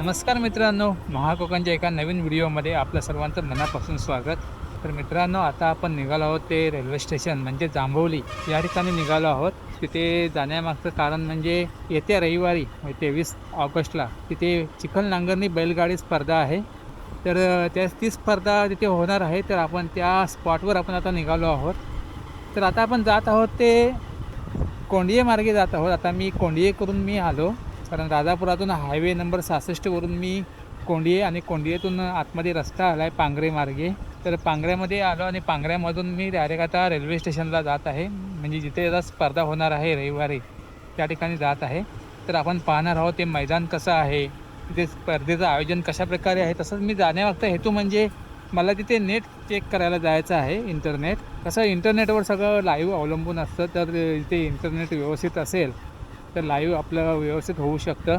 नमस्कार मित्रांनो, महाकोकणच्या एका नवीन व्हिडिओमध्ये आपलं सर्वांचं मनापासून स्वागत. तर मित्रांनो, आता आपण निघालो आहोत ते रेल्वे स्टेशन म्हणजे जांभवली या ठिकाणी निघालो आहोत. तिथे जाण्यामागचं कारण म्हणजे येत्या रविवारी 23 ऑगस्टला तिथे चिखल नांगरणी बैलगाडी स्पर्धा आहे. तर ती स्पर्धा तिथे होणार आहे. तर आपण त्या स्पॉटवर आपण आता निघालो आहोत. तर आता आपण जात आहोत ते कोंडिये मार्गे जात आहोत. आता मी कोंडियेकडून आलो, कारण राजापुरातून हायवे नंबर 66वरून मी कोंडिये आणि कोंडियेतून आतमध्ये रस्ता आला आहे पांगरे मार्गे. तर पांगऱ्यामध्ये आलो आणि पांगऱ्यामधून मी डायरेक्ट आता रेल्वे स्टेशनला जात आहे, म्हणजे जिथे आता स्पर्धा होणार आहे रविवारी त्या ठिकाणी जात आहे. तर आपण पाहणार आहोत ते मैदान कसं आहे, तिथे स्पर्धेचं आयोजन कशाप्रकारे आहे. तसंच मी जाण्यामागचा हेतू म्हणजे मला तिथे नेट चेक करायला जायचं आहे. इंटरनेट कसं, इंटरनेटवर सगळं लाईव्ह अवलंबून असतं. तर इथे इंटरनेट व्यवस्थित असेल तर लाईव्ह आपलं व्यवस्थित होऊ शकतं.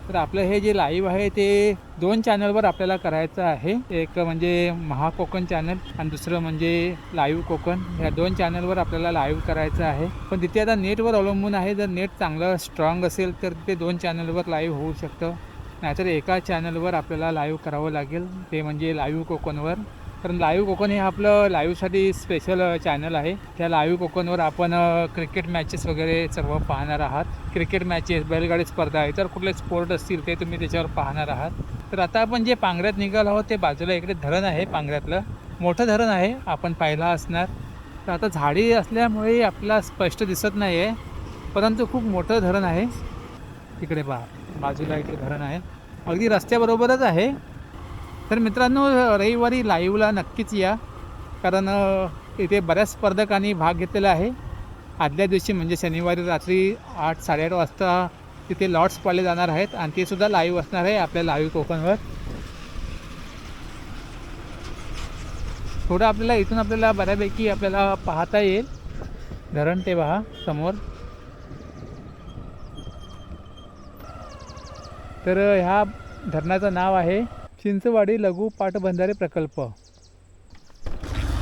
तर आपलं हे जे लाईव्ह आहे ते 2 चॅनलवर आपल्याला करायचं आहे. एक म्हणजे महाकोकण चॅनल आणि दुसरं म्हणजे लाईव्ह कोकण. ह्या 2 चॅनलवर आपल्याला लाईव्ह करायचं आहे. पण तिथे आता नेटवर अवलंबून आहे. जर नेट चांगलं स्ट्रॉंग असेल तर ते 2 चॅनलवर लाईव्ह होऊ शकतं, नाहीतर एका चॅनलवर आपल्याला लाईव्ह करावं लागेल, ते म्हणजे लाईव्ह कोकणवर. कारण लाईव्ह कोकण हे आपलं लाईव्हसाठी स्पेशल चॅनल आहे. त्या लाईव्ह कोकणवर आपण क्रिकेट मॅचेस वगैरे सर्व पाहणार आहात. क्रिकेट मॅचेस, बैलगाडी स्पर्धा, इतर कुठले स्पोर्ट असतील ते तुम्ही त्याच्यावर पाहणार आहात. तर आता आपण जे पांगऱ्यात निघालो आहोत ते बाजूला इकडे धरण आहे, पांगऱ्यातलं मोठं धरण आहे, आपण पाहिलं असणार. तर आता झाडी असल्यामुळे आपल्याला स्पष्ट दिसत नाही आहे, परंतु खूप मोठं धरण आहे. तिकडे पहा, बाजूला इकडे धरण आहे, अगदी रस्त्याबरोबरच आहे. तर मित्रांनो, रविवारी लाईव्हला नक्कीच या, कारण इथे बऱ्याच स्पर्धकांनी भाग घेतलेला आहे. आदल्या दिवशी म्हणजे शनिवारी रात्री 8-8:30 वाजता तिथे लॉट्स पाळले जाणार आहेत आणि ते सुद्धा लाईव्ह असणार आहे आपल्या लाईव्ह कोकणवर. थोडं आपल्याला इथून आपल्याला बऱ्यापैकी आपल्याला पाहता येईल धरण, ते पहा समोर. तर ह्या धरणाचं नाव आहे चिंचवाडी लघु पाटबंधारे प्रकल्प.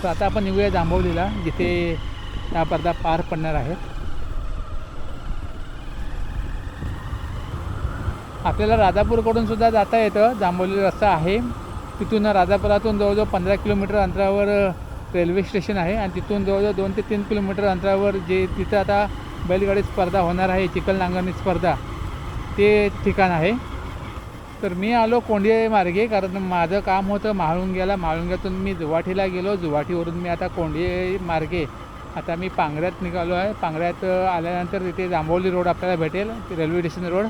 तर आता आपण निघूया जांभवलीला, जिथे ह्या स्पर्धा पार पडणार आहेत. आपल्याला राजापूरकडून सुद्धा जाता येतं, जांभवली रस्ता आहे. तिथून राजापुरातून जवळजवळ 15 किलोमीटर अंतरावर रेल्वे स्टेशन आहे आणि तिथून जवळजवळ 2 ते 3 किलोमीटर अंतरावर जे तिथं आता बैलगाडी स्पर्धा होणार आहे, चिखल नांगरणी स्पर्धा, ते ठिकाण आहे. तर मी आलो कोंडिये मार्गे, कारण माझं काम होतं म्हाळुंग्याला. म्हाळुंग्यातून मी जुवाठीला गेलो, जुवाठीवरून मी आता कोंडिये मार्गे आता मी पांगऱ्यात निघालो आहे. पांगऱ्यात आल्यानंतर तिथे जांभवली रोड आपल्याला भेटेल, रेल्वे स्टेशन रोड.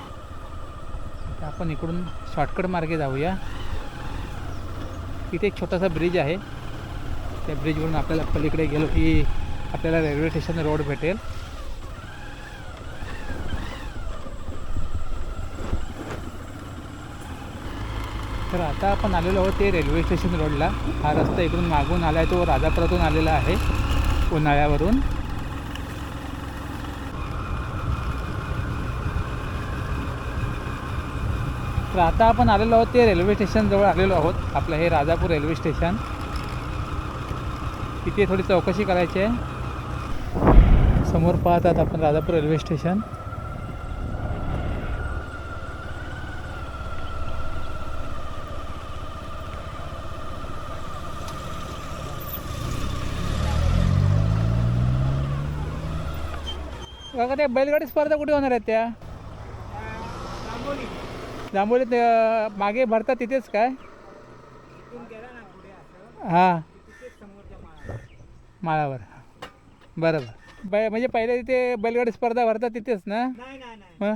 तर आपण इकडून शॉर्टकट मार्गे जाऊया. इथे एक छोटासा ब्रिज आहे, त्या ब्रिजवरून आपल्याला पलीकडे गेलो की आपल्याला रेल्वे स्टेशन रोड भेटेल. तर आता आपण आलेलो आहोत ते रेल्वे स्टेशन रोडला. हा रस्ता इकडून मागून आला आहे, तो राजापुरातून आलेला आहे उन्हाळ्यावरून. तर आता आपण आलेलो आहोत ते रेल्वे स्टेशनजवळ आलेलो आहोत. आपलं हे राजापूर रेल्वे स्टेशन. तिथे थोडी चौकशी करायची आहे. समोर पाहतात आपण राजापूर रेल्वे स्टेशन. बघा, त्या बैलगाडी स्पर्धा कुठे होणार आहेत? त्या जांभोलीत मागे भरतात तिथेच काय? हां, माळावर. बरोबर. म्हणजे पहिले तिथे बैलगाडी स्पर्धा भरतात तिथेच ना? मग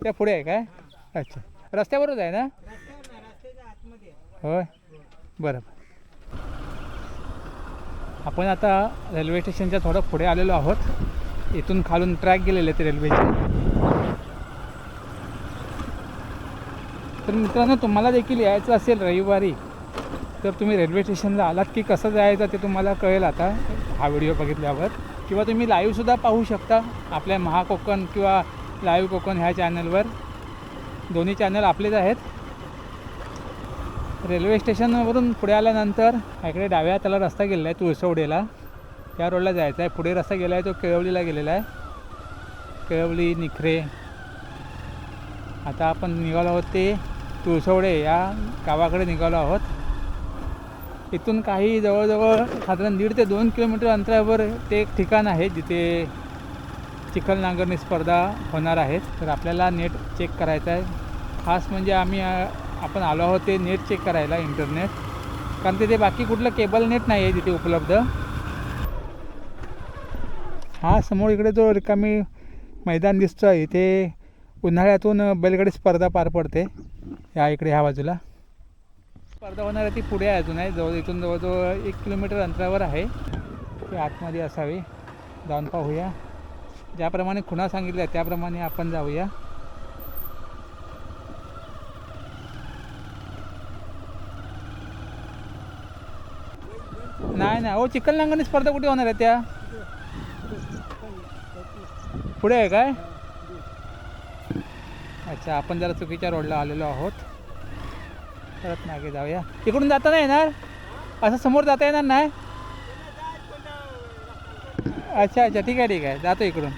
त्या पुढे आहे काय? अच्छा, रस्त्यावरच आहे ना? होय, बरोबर. आपण आता रेल्वे स्टेशनच्या थोडं पुढे आलेलो आहोत. इथून खालून ट्रॅक गेलेले ते रेल्वेचे. तर मित्रांनो, तुम्हाला देखील यायचं असेल रविवारी तर तुम्ही रेल्वे स्टेशनला आलात की कसं जायचं ते तुम्हाला कळेल आता हा व्हिडिओ बघितल्यावर. किंवा तुम्ही लाईव्हसुद्धा पाहू शकता आपल्या महाकोकण किंवा लाईव्ह कोकण ह्या चॅनलवर. दोन्ही चॅनल आपलेच आहेत. रेल्वे स्टेशनवरून पुढे आल्यानंतर इकडे डाव्या हाताला रस्ता गेलेला आहे तुळसवडेला, त्या रोडला जायचं आहे. पुढे रस्ता गेला आहे तो केळवलीला गेलेला आहे, केळवली, निखरे. आता आपण निघालो आहोत ते तुळसवडे या गावाकडे निघालो आहोत. इथून काही जवळजवळ साधारण 1.5 ते 2 किलोमीटर अंतरावर ते एक ठिकाण आहे जिथे चिखल नांगरणी स्पर्धा होणार आहेत. तर आपल्याला नेट चेक करायचं आहे. खास म्हणजे आपण आलो आहोत ते नेट चेक करायला, इंटरनेट, कारण तिथे बाकी कुठलं केबल नेट नाही आहे तिथे उपलब्ध. हा समोर इकडे जो रिकामी मैदान दिसतो आहे इथे उन्हाळ्यातून बैलगाडी स्पर्धा पार पडते. या इकडे ह्या बाजूला स्पर्धा होणार आहे ती पुढे अजून आहे, इथून जवळजवळ 1 किलोमीटर अंतरावर आहे. ती आतमध्ये असावी. जाऊन पाहूया. ज्याप्रमाणे खुणा सांगितल्या त्याप्रमाणे आपण जाऊया. नाही हो, चिखल नांगरणी स्पर्धा कुठे होणार आहे? त्या पुढे आहे काय? अच्छा, आपण जरा चुकीच्या रोडला आलेलो आहोत. परत मागे जाऊया. इकडून जाता नाही येणार? असं समोर जाता येणार नाही? अच्छा, ठीक आहे जातो इकडून.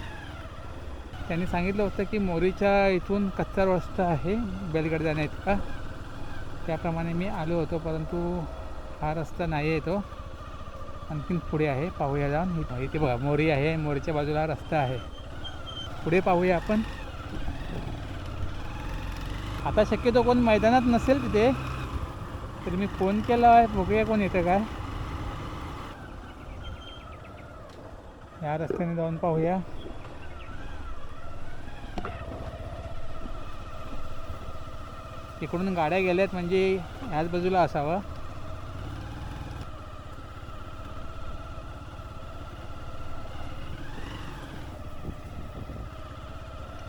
त्यांनी सांगितलं होतं की मोरीच्या इथून कच्चा रस्ता आहे बैलगाडी जाण्याइतका. त्याप्रमाणे मी आलो होतो, परंतु हा रस्ता नाही आहे, तो आणखीन पुढे आहे. पाहूया जाऊन. इथे बघा मोरी आहे, मोरीच्या बाजूला रस्ता आहे. पुढे पाहूया आपण. आता शक्यतो कोण मैदानात नसेल तिथे, तर मी फोन केला आहे, बघूया कोण येतं काय. या रस्त्याने जाऊन पाहूया. इकडून गाड्या गेल्यात म्हणजे ह्याच बाजूला असावं.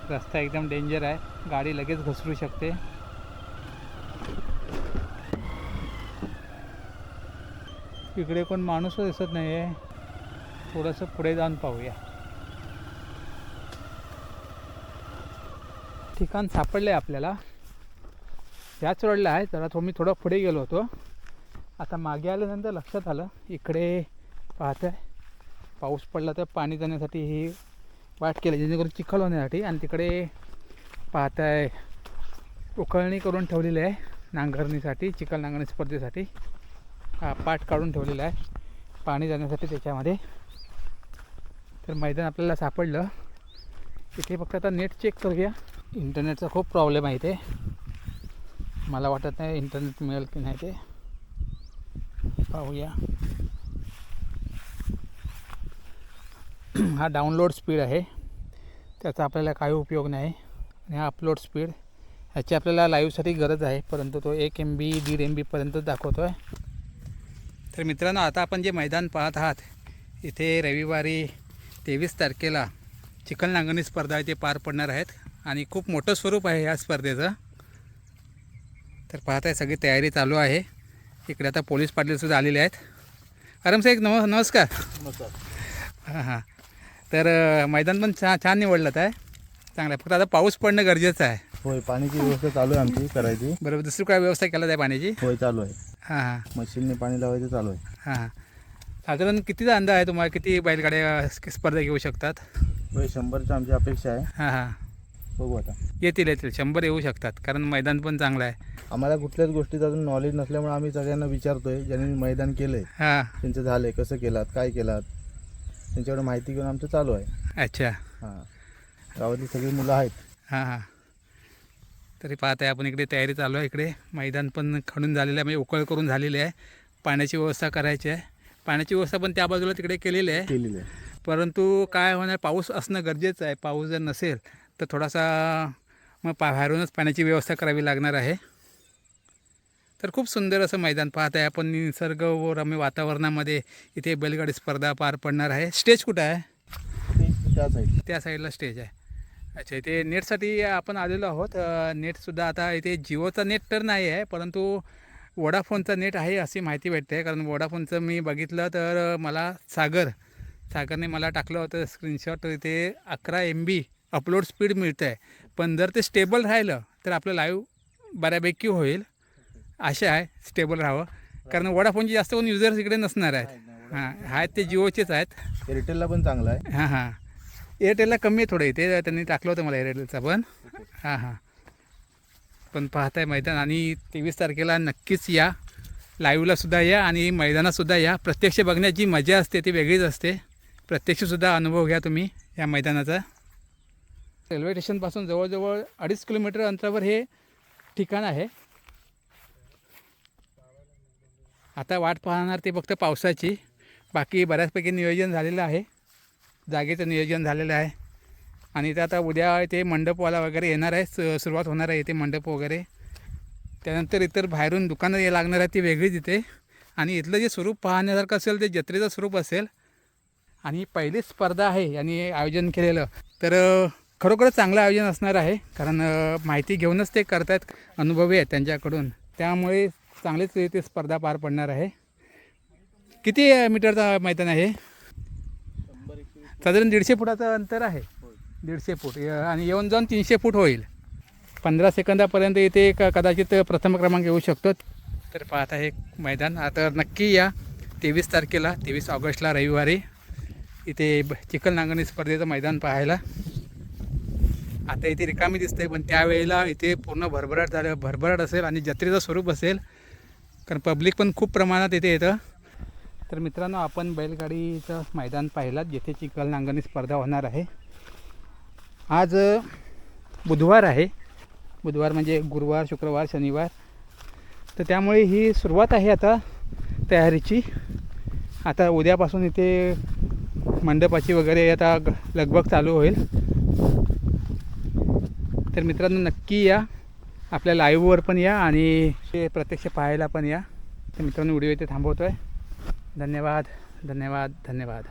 रस्ता एकदम डेंजर आहे, गाडी लगेच घसरू शकते. इकडे कोण माणूस दिसत नाही आहे. थोडंसं पुढे जाऊन पाहूया. ठिकाण सापडले आपल्याला. याच रोडला आहे. जरा मी थोडं पुढे गेलो होतो. आता मागे आल्यानंतर लक्षात आलं इकडे पाहत आहे पाऊस पडला तर पाणी जाण्यासाठी ही वाट केली जेणेकरून चिखल होण्यासाठी. आणि तिकडे पाहत आहे उकळणी करून ठेवलेली आहे नांगरणीसाठी, चिखल नांगरणी स्पर्धेसाठी. हा पाट काढून ठेवलेला आहे पाणी जाण्यासाठी त्याच्यामध्ये. तर मैदान आपल्याला सापडलं. इथे फक्त आता नेट चेक करूया. इंटरनेटचा खूप प्रॉब्लेम आहे इथे. मला वाटत नाही इंटरनेट मिळेल की नाही ते पाहूया. हा डाउनलोड स्पीड आहे, त्याचा आपल्याला काही उपयोग नाही. आणि हा अपलोड स्पीड, ह्याची आपल्याला लाईव्हसाठी गरज आहे, परंतु तो 1 MB 1.5 MB दाखवतो आहे. तर मित्रांनो, आता आपण जे मैदान पाहत आहात इथे रविवारी 23 तारखेला चिखल नांगरणी स्पर्धा इथे पार पडणार आहेत. आणि खूप मोठं स्वरूप आहे या स्पर्धेचं. तर पाहत आहे सगळी तयारी चालू आहे. इकडे आता पोलीस पाटीलसुद्धा आलेले आहेत. आरामसाहेब नमस्कार. हां. तर मैदान पण छान निवडलं आहे, चांगलं आहे. फक्त आता पाऊस पडणं गरजेचं आहे. होय, पाण्याची व्यवस्था चालू आहे आमची करायची. बरोबर. दुसरी काय व्यवस्था केला आहे पाण्याची? होय, चालू आहे. हां. मशीनने पाणी लावायचं चालू आहे. हां. साधारण कितीचा अंदाज आहे तुम्हाला? किती बैलगाड्या स्पर्धा घेऊ शकतात? होय, 100ची आमची अपेक्षा आहे. हां. बघू आता. येतील 100 येऊ शकतात, कारण मैदान पण चांगलं आहे. आम्हाला कुठल्याच गोष्टीचं अजून नॉलेज नसल्यामुळे आम्ही सगळ्यांना विचारतोय ज्यांनी मैदान केलं आहे. हां. त्यांचं झालं आहे, कसं केलात, काय केलात, त्यांच्याकडे माहिती घेऊन आमचं चालू आहे. अच्छा. हां, गावातली सगळी मुलं आहेत. हां. तरी पाहत आहे आपण इकडे तयारी चालू आहे. इकडे मैदान पण खणून झालेलं आहे, म्हणजे उकळ करून झालेली आहे. पाण्याची व्यवस्था करायची आहे. पाण्याची व्यवस्था पण त्या बाजूला तिकडे केलेली आहे. परंतु काय होणार, पाऊस असणं गरजेचं आहे. पाऊस जर नसेल तर थोडासा मग बाहेरूनच पाण्याची व्यवस्था करावी लागणार आहे. तर खूप सुंदर असं मैदान पाहत आहे आपण. निसर्ग व रम्य वातावरणामध्ये इथे बैलगाडी स्पर्धा पार पडणार आहे. स्टेज कुठं आहे? त्या साईडला स्टेज आहे. अच्छा, इथे नेटसाठी आपण आलेलो आहोत. नेटसुद्धा आता इथे जिओचा नेट तर नाही आहे, परंतु वोडाफोनचा नेट आहे अशी माहिती भेटते. कारण वोडाफोनचं मी बघितलं तर मला सागरने मला टाकलं होतं स्क्रीनशॉट. इथे 11 MB अपलोड स्पीड मिळतं आहे. पण जर ते स्टेबल राहिलं तर आपलं लाईव्ह बऱ्यापैकी होईल. आशा आहे स्टेबल राहावं, कारण वोडाफोनचे जास्त कोण युजर्स इकडे नसणार आहेत. हां, आहेत ते जिओचेच आहेत. एअरटेलला पण चांगलं आहे. हां. एअरटेलला कमी आहे थोडं इथे, त्यांनी टाकलं होतं मला एअरटेलचा पण. हां. पण पाहताय मैदान आणि 23 तारखेला नक्कीच या, लाईव्हलासुद्धा या आणि मैदानातसुद्धा या. प्रत्यक्ष बघण्याची मजा असते ती वेगळीच असते. प्रत्यक्षसुद्धा अनुभव घ्या तुम्ही या मैदानाचा. रेल्वे स्टेशनपासून जवळजवळ 2.5 किलोमीटर अंतरावर हे ठिकाण आहे. आता वाट पाहणार ते फक्त पावसाची. बाकी बऱ्याचपैकी नियोजन झालेलं आहे, जागेचं नियोजन झालेलं आहे. आणि इथे आता उद्या इथे मंडपवाला वगैरे येणार आहे, सुरुवात होणार आहे इथे मंडप वगैरे. त्यानंतर इतर बाहेरून दुकानं लागणार आहे ती वेगळीच इथे. आणि इथलं जे स्वरूप पाहण्यासारखं असेल ते जत्रेचं स्वरूप असेल. आणि पहिली स्पर्धा आहे यांनी आयोजन केलेलं, तर खरोखरच चांगलं आयोजन असणार आहे. कारण माहिती घेऊनच ते करतायत, अनुभवी आहेत त्यांच्याकडून, त्यामुळे चांगलीच इथे स्पर्धा पार पडणार आहे. किती मीटरचं मैदान आहे? साधारण 150 फुटाचं अंतर आहे. 150 फूट आणि येऊन जाऊन 300 फूट होईल. 15 सेकंदापर्यंत इथे कदाचित प्रथम क्रमांक येऊ शकतो. तर पाहता हे मैदान. आता नक्की या 23 तारखेला, 23 ऑगस्टला रविवारी इथे चिखल नांगरणी स्पर्धेचं मैदान पाहायला. आता इथे रिकामी दिसते, पण त्यावेळेला इथे पूर्ण भरभराट असेल आणि जत्रेचं स्वरूप असेल, कारण पब्लिक पण खूप प्रमाणात इथे येतं. तर मित्रांनो, आपण बैलगाडीचं मैदान पाहिलात जिथे चिखल नांगरणी स्पर्धा होणार आहे. आज बुधवार आहे, बुधवार म्हणजे गुरुवार, शुक्रवार, शनिवार. तर त्यामुळे ही सुरुवात आहे आता तयारीची. आता उद्यापासून इथे मंडपाची वगैरे आता लगबग चालू होईल. तर मित्रांनो, नक्की या, आपल्या लाईव्हवर पण या आणि ते प्रत्यक्ष पाहायला पण या. तर मित्रांनो, व्हिडिओ इथे थांबवतो आहे. धन्यवाद, धन्यवाद, धन्यवाद.